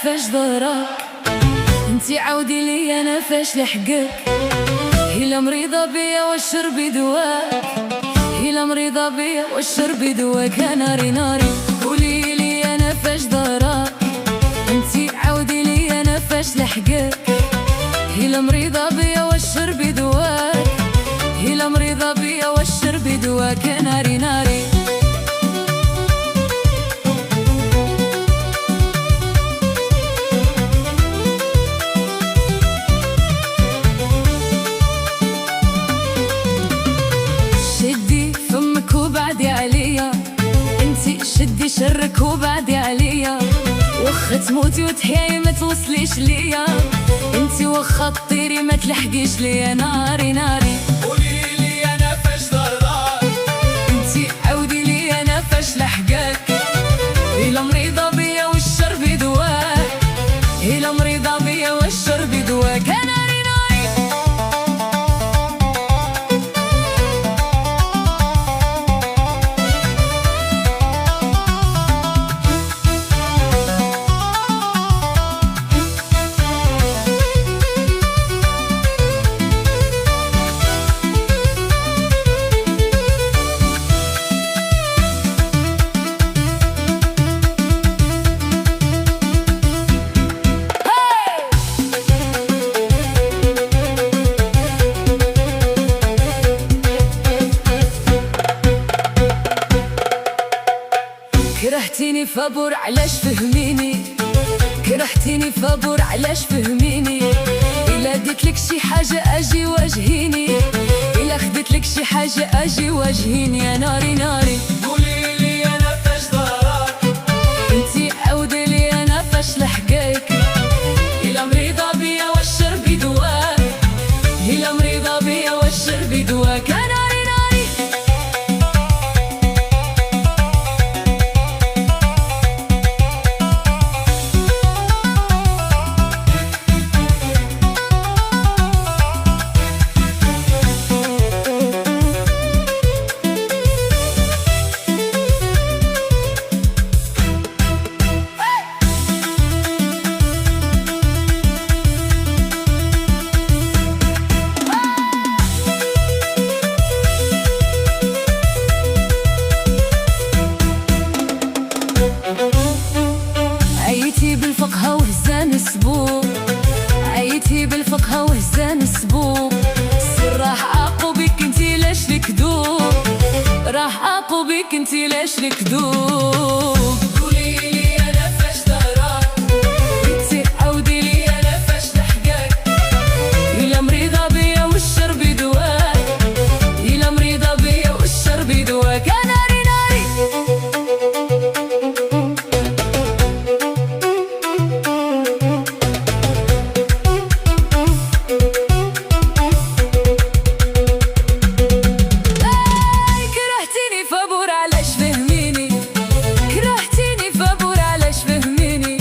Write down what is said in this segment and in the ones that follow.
فاش ضهرك انتي عاودي لي انا فاش لحقك. هي مريضة بيا والشرب دواك، هي مريضة بيا والشرب دواك. ناري ناري قولي لي انا فاش ضهرك انتي عاودي لي انا فاش لحقك. هي مريضة بيا والشرب دواك، هي مريضة بيا والشرب دواك. ناري ناري شدي شرك وبعدي عليا، وخا تموتي وتحياي ما توصليش ليا، انتي وخا تطيري ما تلحقيش ليا. ناري ناري قولي لي انا فاش ضرك انتي عاودي لي انا فاش لحقك. هي مريضة بيا والشرب دواك، هي مريضة بيا والشرب دواك. ناري ناري كرهتيني فابور علاش فهميني، كرهتيني فابور علاش فهميني. إلا ديتلك شي حاجة أجي واجهيني، إلا خديتلك شي حاجة أجي واجهيني. يا ناري ناري قولي لي انا فاش ضرك انتي عاودي لي أنا فاش لحقك. إلا مريضة بيا والشرب دواك، إلا مريضة بيا والشرب دواك. ناري ناري عيتي بالفقهة وهزان السبوق، عيتي بالفقهة وهزان السبوق. سر راح اعقبك انتي لاش لكذوب، راح اعقبك انتي لاش لكذوب. قولي لي انا فاش ضرك انتي عاودي لي انا فاش لحقك. هي مريضة بيا والشرب دواك، هي مريضة بيا والشرب دواك. ناري ناري كرهتيني فابور علاش فهميني، كرهتيني فابور علاش فهميني.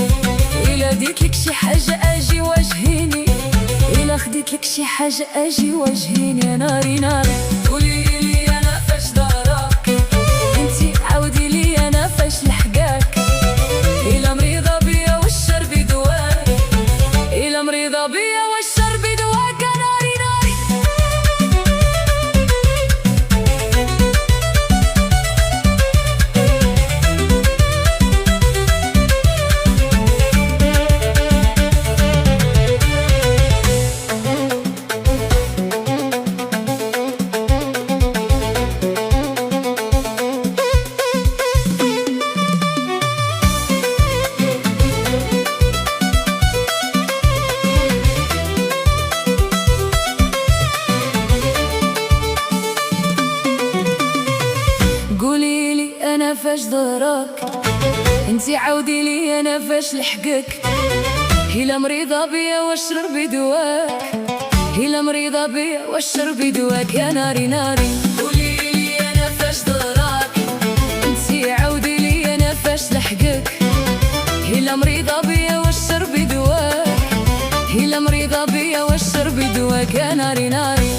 إلا ديتلك شي حاجة أجي واجهيني، إلا خديتلك شي حاجة أجي واجهيني. يا ناري ناري قولي لي انا فاش ضرك انتي عاودي لي أنا فاش لحقك. إلا مريضة بيا والشرب دواك، إلا مريضة بيا والشرب دواك. ناري ناري قولي لي انا فاش ضراك، انتي عاودي لي انا فاش لحقك. هلا مريضة بيا واشربي دواك، هلا مريضة بيا واشربي دواك. يا ناري ناري قولي لي أنا فاش ضراك، انتي عاودي لي انا فاش لحقك. هلا مريضة بيا واشربي دواك، هلا مريضة بيا واشربي دواك. يا ناري ناري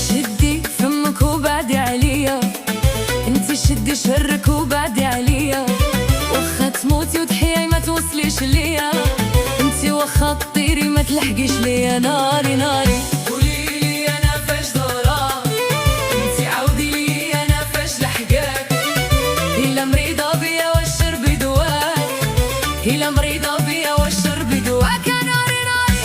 شدي فمك وبعدي عليا، انتي شدي شهرك وبعدي عليا. وخا تموتي وتحياي ما توصليش ليا، انتي وخا تطيري ما تلحقيش ليا. ناري ناري قولي لي أنا فاش ضراك، أنتي عاودي لي أنا فاش لحقاك. هلا مريضة بيا واشربي دواك، هلا مريضة بيا واشربي دواك. يا ناري ناري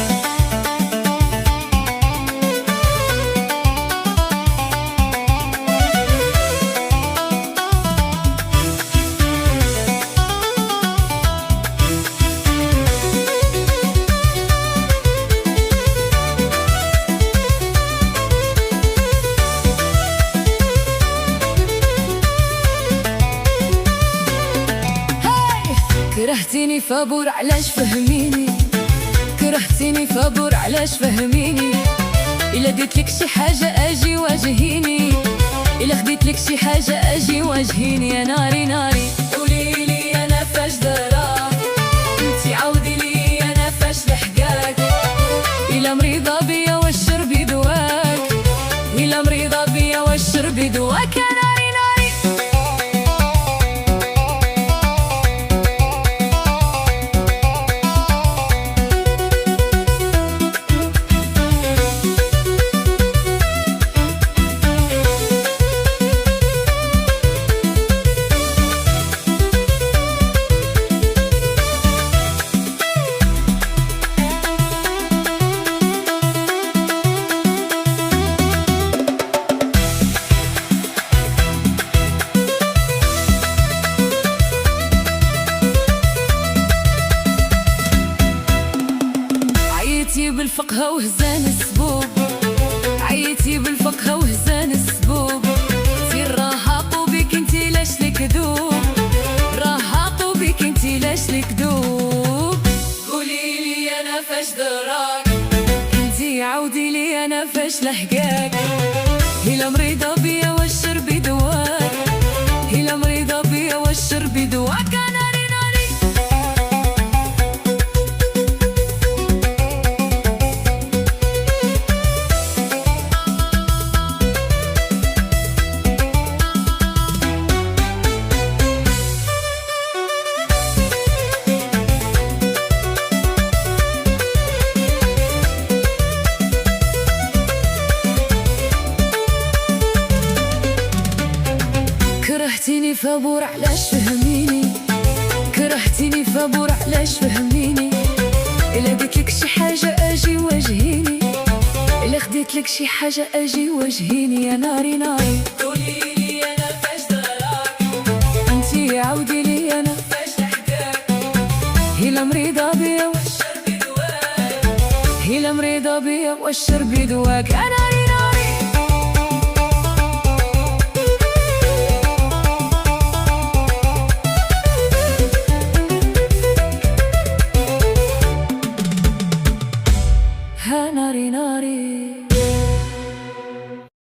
كرهتيني فابور علاش فهميني، كرهتيني فابور علاش فهميني. إلا ديتلك شي حاجة أجي واجهيني، إلا خديتلك شي حاجة أجي واجهيني. يا ناري ناري قولي لي أنا فاش ضراك، انتي عاودي لي أنا فاش لحقاك. إلا مريضة بيا واشربي دواك، إلا مريضة بيا واشربي دواك. يا ناري ناري عيتي بالفقهة وهزان السبوب، عيتي بالفقهة وهزان السبوب. سير راهقوا بيك انتي لاش لك ذوب، راهقوا بيك انتي لاش لك ذوب. قولي لي أنا فاش ضراك، انتي عاودي لي انا فاش لحقاك. هلا مريضة بيا واشربي دواك، هلا مريضة بيا واشربي دواك. يا ناري ناري كرهتيني فابور علاش فهميني، كرهتيني فابور علاش فهميني. إلا قلتلك شي حاجة أجي واجهيني، إلا خديتلك شي حاجة أجي واجهيني. يا ناري ناري قولي لي أنا فاش ضراك، انتي عاودي لي أنا فاش لحقاك. هلا مريضة بيا واشربي دواك، هلا مريضة بيا واشربي دواك. يا ناري ناري ها ناري ناري